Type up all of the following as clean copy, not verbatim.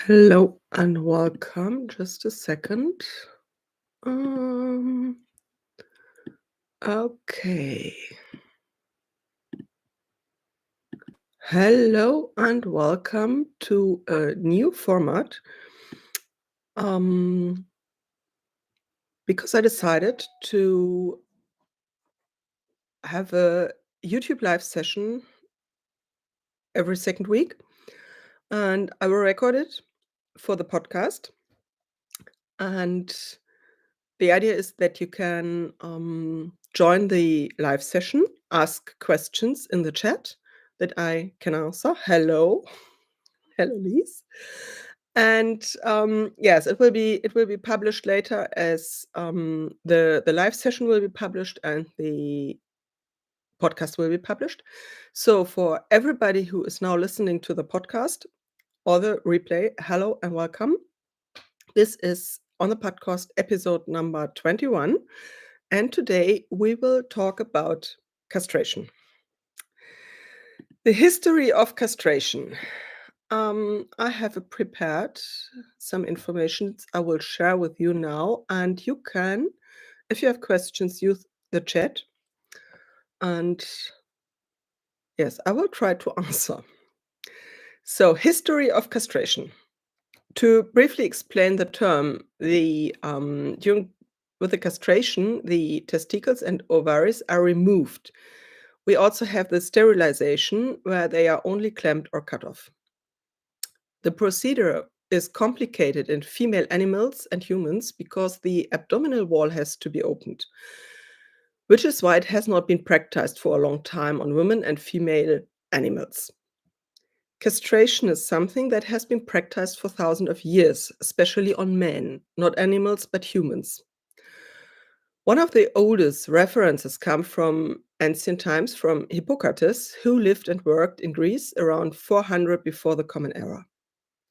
Hello and welcome. Just a second. Um, okay. Hello and welcome to a new format. Um, because I decided to have a YouTube live session every second week, and I will record it for the podcast. And the idea is that you can join the live session, ask questions in the chat that I can answer. Hello, hello, Lise. And yes, it will be published later as the live session will be published and the podcast will be published. So for everybody who is now listening to the podcast or the replay, hello and welcome. This is on the podcast episode number 21. And today we will talk about castration. The history of castration. I have prepared some information I will share with you now, and you can, if you have questions, use the chat. And yes, I will try to answer. So, history of castration. To briefly explain the term, with the castration, the testicles and ovaries are removed. We also have the sterilization, where they are only clamped or cut off. The procedure is complicated in female animals and humans because the abdominal wall has to be opened, which is why it has not been practiced for a long time on women and female animals. Castration is something that has been practiced for thousands of years, especially on men, not animals but humans. One of the oldest references come from ancient times from Hippocrates, who lived and worked in Greece around 400 before the Common Era.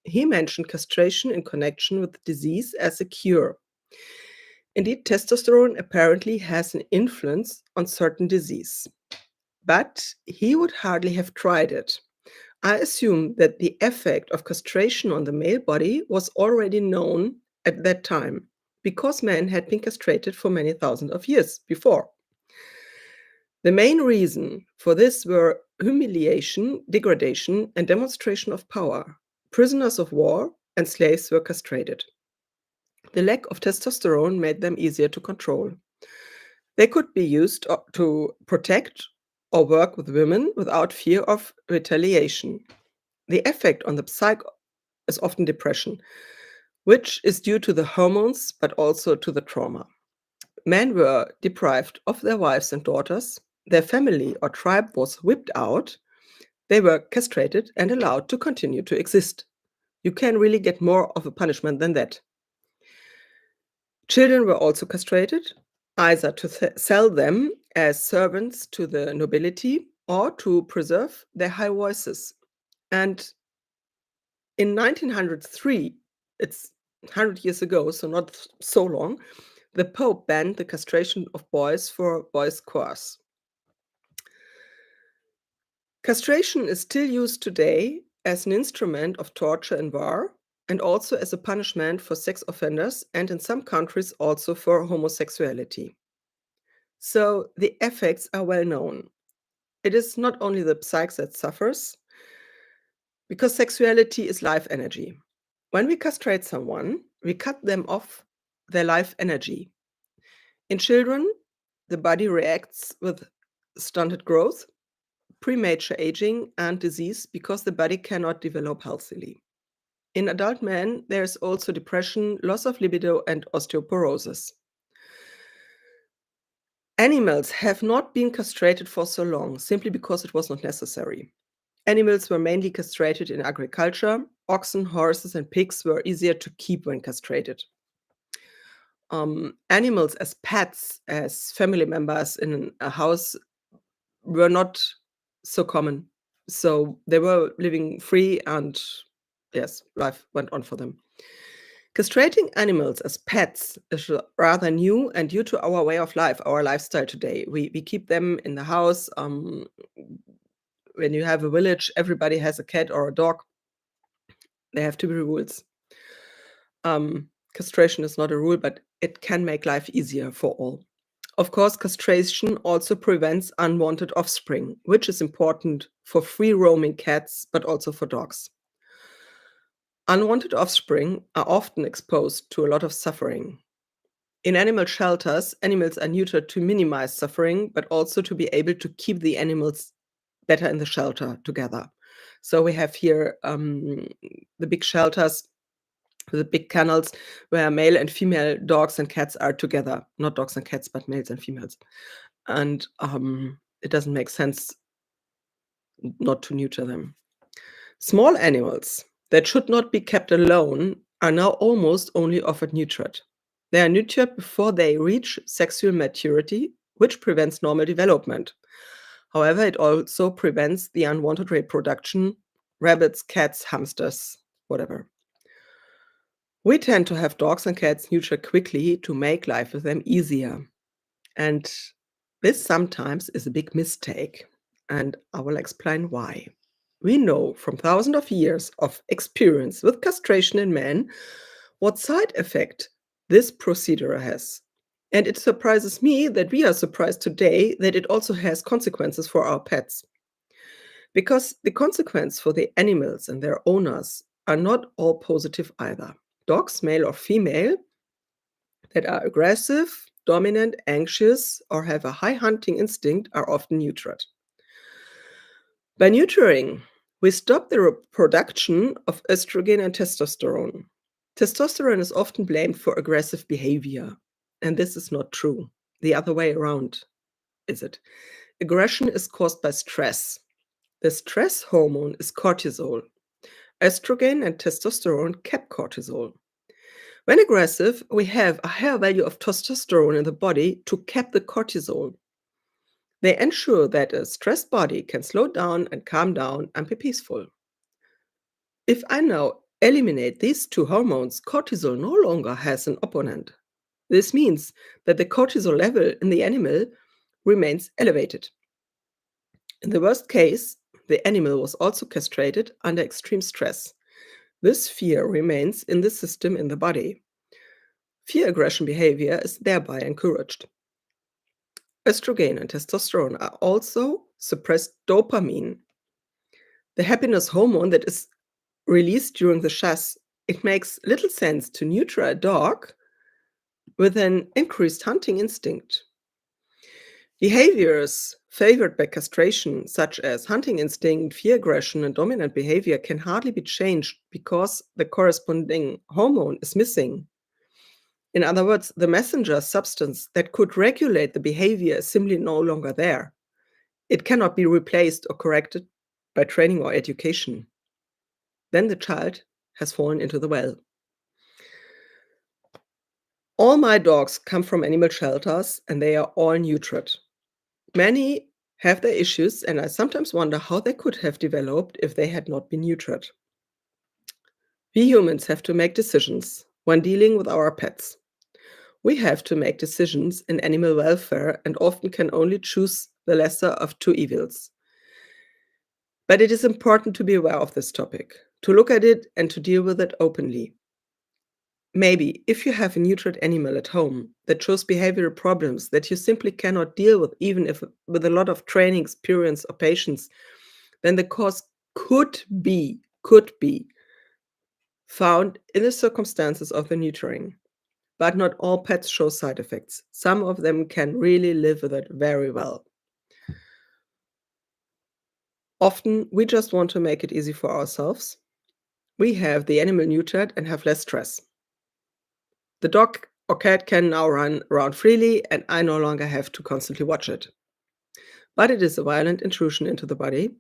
He mentioned castration in connection with disease as a cure. Indeed, testosterone apparently has an influence on certain disease, but he would hardly have tried it. I assume that the effect of castration on the male body was already known at that time because men had been castrated for many thousands of years before. The main reason for this were humiliation, degradation, and demonstration of power. Prisoners of war and slaves were castrated. The lack of testosterone made them easier to control. They could be used to protect or work with women without fear of retaliation. The effect on the psyche is often depression, which is due to the hormones but also to the trauma. Men were deprived of their wives and daughters, their family or tribe was whipped out, they were castrated and allowed to continue to exist. You can really get more of a punishment than that. Children were also castrated, either to sell them as servants to the nobility or to preserve their high voices. And in 1903, it's 100 years ago, so not so long, the Pope banned the castration of boys for boys' course. Castration is still used today as an instrument of torture in war and also as a punishment for sex offenders, and in some countries also for homosexuality. So the effects are well known. It is not only the psyche that suffers, because sexuality is life energy. When we castrate someone, we cut them off their life energy. In children, the body reacts with stunted growth, premature aging, and disease because the body cannot develop healthily. In adult men, there is also depression, loss of libido, and osteoporosis. Animals have not been castrated for so long simply because it was not necessary. Animals were mainly castrated in agriculture. Oxen, horses, and pigs were easier to keep when castrated. Animals as pets, as family members in a house, were not so common. So they were living free, and yes, life went on for them. Castrating animals as pets is rather new, and due to our way of life, our lifestyle today, we keep them in the house. When you have a village, everybody has a cat or a dog. There have to be rules. Castration is not a rule, but it can make life easier for all. Of course, castration also prevents unwanted offspring, which is important for free roaming cats, but also for dogs. Unwanted offspring are often exposed to a lot of suffering. In animal shelters, animals are neutered to minimize suffering, but also to be able to keep the animals better in the shelter together. So we have here the big shelters, the big kennels where male and female dogs and cats are together. Not dogs and cats, but males and females. And it doesn't make sense not to neuter them. Small animals that should not be kept alone are now almost only offered neutered. They are neutered before they reach sexual maturity, which prevents normal development. However, it also prevents the unwanted reproduction, rabbits, cats, hamsters, whatever. We tend to have dogs and cats neutered quickly to make life with them easier. And this sometimes is a big mistake. And I will explain why. We know from thousands of years of experience with castration in men what side effect this procedure has. And it surprises me that we are surprised today that it also has consequences for our pets. Because the consequence for the animals and their owners are not all positive either. Dogs, male or female, that are aggressive, dominant, anxious, or have a high hunting instinct are often neutered. By neutering, we stop the production of estrogen and testosterone. Testosterone is often blamed for aggressive behavior, and this is not true. The other way around, is it? Aggression is caused by stress. The stress hormone is cortisol. Estrogen and testosterone cap cortisol. When aggressive, we have a higher value of testosterone in the body to cap the cortisol. They ensure that a stressed body can slow down and calm down and be peaceful. If I now eliminate these two hormones, cortisol no longer has an opponent. This means that the cortisol level in the animal remains elevated. In the worst case, the animal was also castrated under extreme stress. This fear remains in the system in the body. Fear aggression behavior is thereby encouraged. Estrogen and testosterone are also suppressed dopamine, the happiness hormone that is released during the chasse. It makes little sense to neuter a dog with an increased hunting instinct. Behaviors favored by castration, such as hunting instinct, fear aggression, and dominant behavior, can hardly be changed because the corresponding hormone is missing. In other words, the messenger substance that could regulate the behavior is simply no longer there. It cannot be replaced or corrected by training or education. Then the child has fallen into the well. All my dogs come from animal shelters and they are all neutered. Many have their issues, and I sometimes wonder how they could have developed if they had not been neutered. We humans have to make decisions when dealing with our pets. We have to make decisions in animal welfare and often can only choose the lesser of two evils. But it is important to be aware of this topic, to look at it and to deal with it openly. Maybe if you have a neutered animal at home that shows behavioral problems that you simply cannot deal with, even if with a lot of training, experience, or patience, then the cause could be found in the circumstances of the neutering. But not all pets show side effects. Some of them can really live with it very well. Often, we just want to make it easy for ourselves. We have the animal neutered and have less stress. The dog or cat can now run around freely, and I no longer have to constantly watch it. But it is a violent intrusion into the body,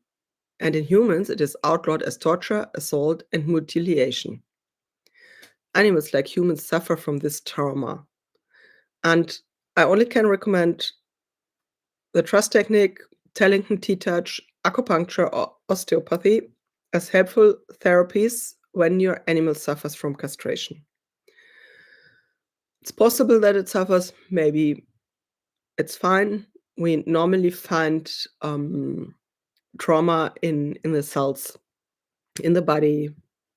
and in humans, it is outlawed as torture, assault, and mutilation. Animals like humans suffer from this trauma. And I only can recommend the trust technique, Tellington T-touch, acupuncture, or osteopathy as helpful therapies when your animal suffers from castration. It's possible that it suffers, maybe it's fine. We normally find trauma in the cells, in the body,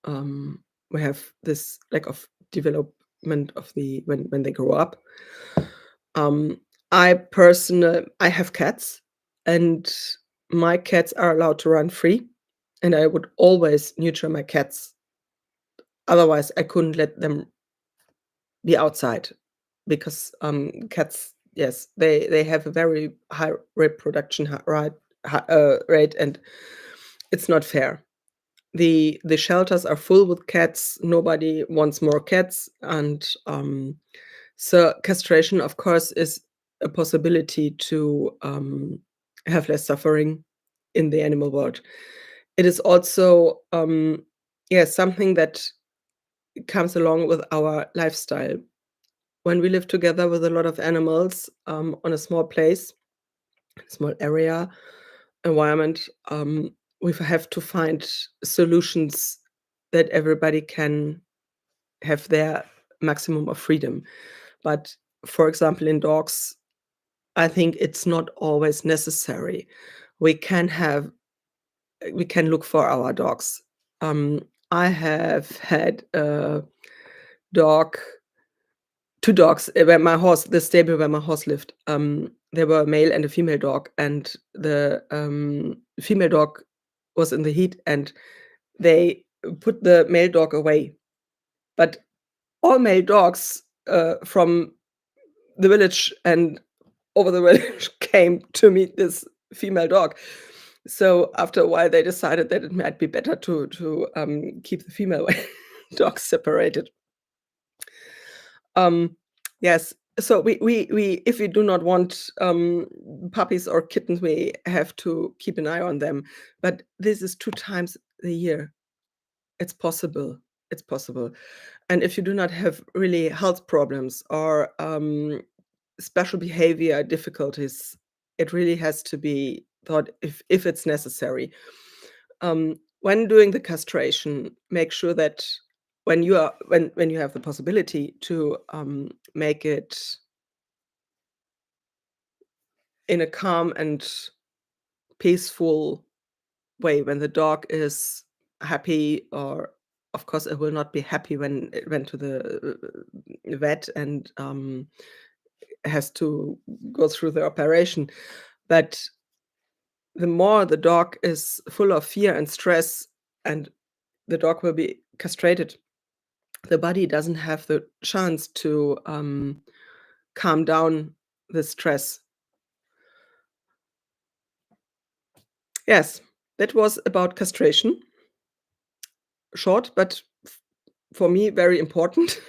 we have this lack of development of the when they grow up. Um, I have cats, and my cats are allowed to run free, and I would always neuter my cats. Otherwise, I couldn't let them be outside because, cats, yes, they have a very high reproduction rate, and it's not fair. The shelters are full with cats, nobody wants more cats, and, so castration, of course, is a possibility to, have less suffering in the animal world. It is also, something that comes along with our lifestyle. When we live together with a lot of animals, on a small place, small area, environment, we have to find solutions that everybody can have their maximum of freedom. But for example, in dogs, I think it's not always necessary. We can have we can look for our dogs. I have had a dog 2 dogs, where my horse the stable where my horse lived. There were a male and a female dog, and the, female dog was in the heat, and they put the male dog away. But all male dogs, from the village and over the village came to meet this female dog. So after a while, they decided that it might be better to keep the female dogs separated. Um, yes. So we if we do not want, puppies or kittens, we have to keep an eye on them. But this is 2 times a year. It's possible. It's possible. And if you do not have really health problems or, special behavior difficulties, it really has to be thought if it's necessary. When doing the castration, make sure that when you have the possibility to, make it in a calm and peaceful way, when the dog is happy, or of course, it will not be happy when it went to the, vet and, has to go through the operation. But the more the dog is full of fear and stress, and the dog will be castrated, the body doesn't have the chance to, calm down the stress. Yes, that was about castration. Short, but for me, very important.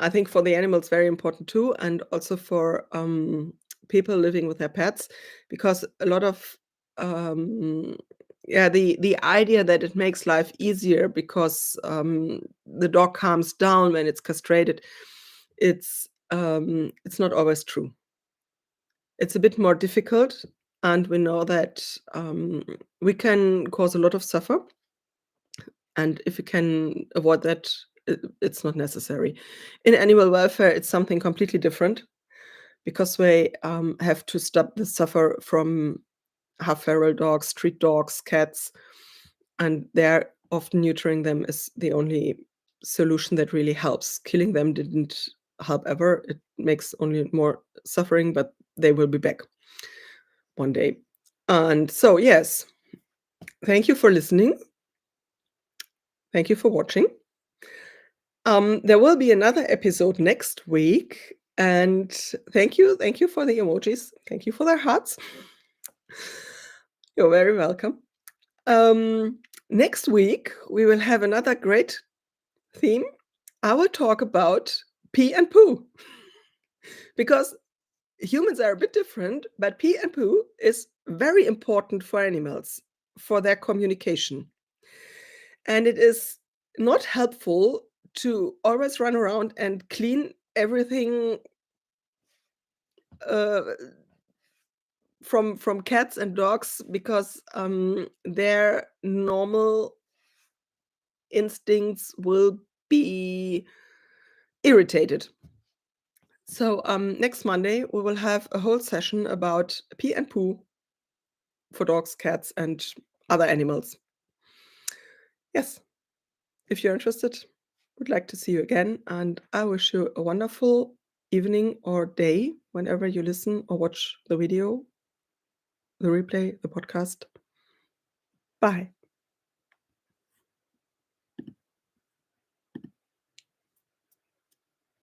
I think for the animals, very important too, and also for, people living with their pets, because a lot of, um, the idea that it makes life easier because, the dog calms down when it's castrated, it's not always true. It's a bit more difficult, and we know that, we can cause a lot of suffer, and if you can avoid that, it's not necessary. In animal welfare, it's something completely different because we, have to stop the suffer from half feral dogs, street dogs, cats, and they're often neutering them is the only solution that really helps. Killing them didn't help ever. It makes only more suffering, but they will be back one day. And so, yes, thank you for listening. Thank you for watching. There will be another episode next week. And thank you for the emojis. Thank you for the hearts. You're very welcome. Next week, we will have another great theme. I will talk about pee and poo because humans are a bit different, but pee and poo is very important for animals for their communication. And it is not helpful to always run around and clean everything, uh, from cats and dogs because, their normal instincts will be irritated. So, next Monday, we will have a whole session about pee and poo for dogs, cats, and other animals. Yes. If you're interested, would like to see you again, and I wish you a wonderful evening or day whenever you listen or watch the video, the replay, the podcast. Bye.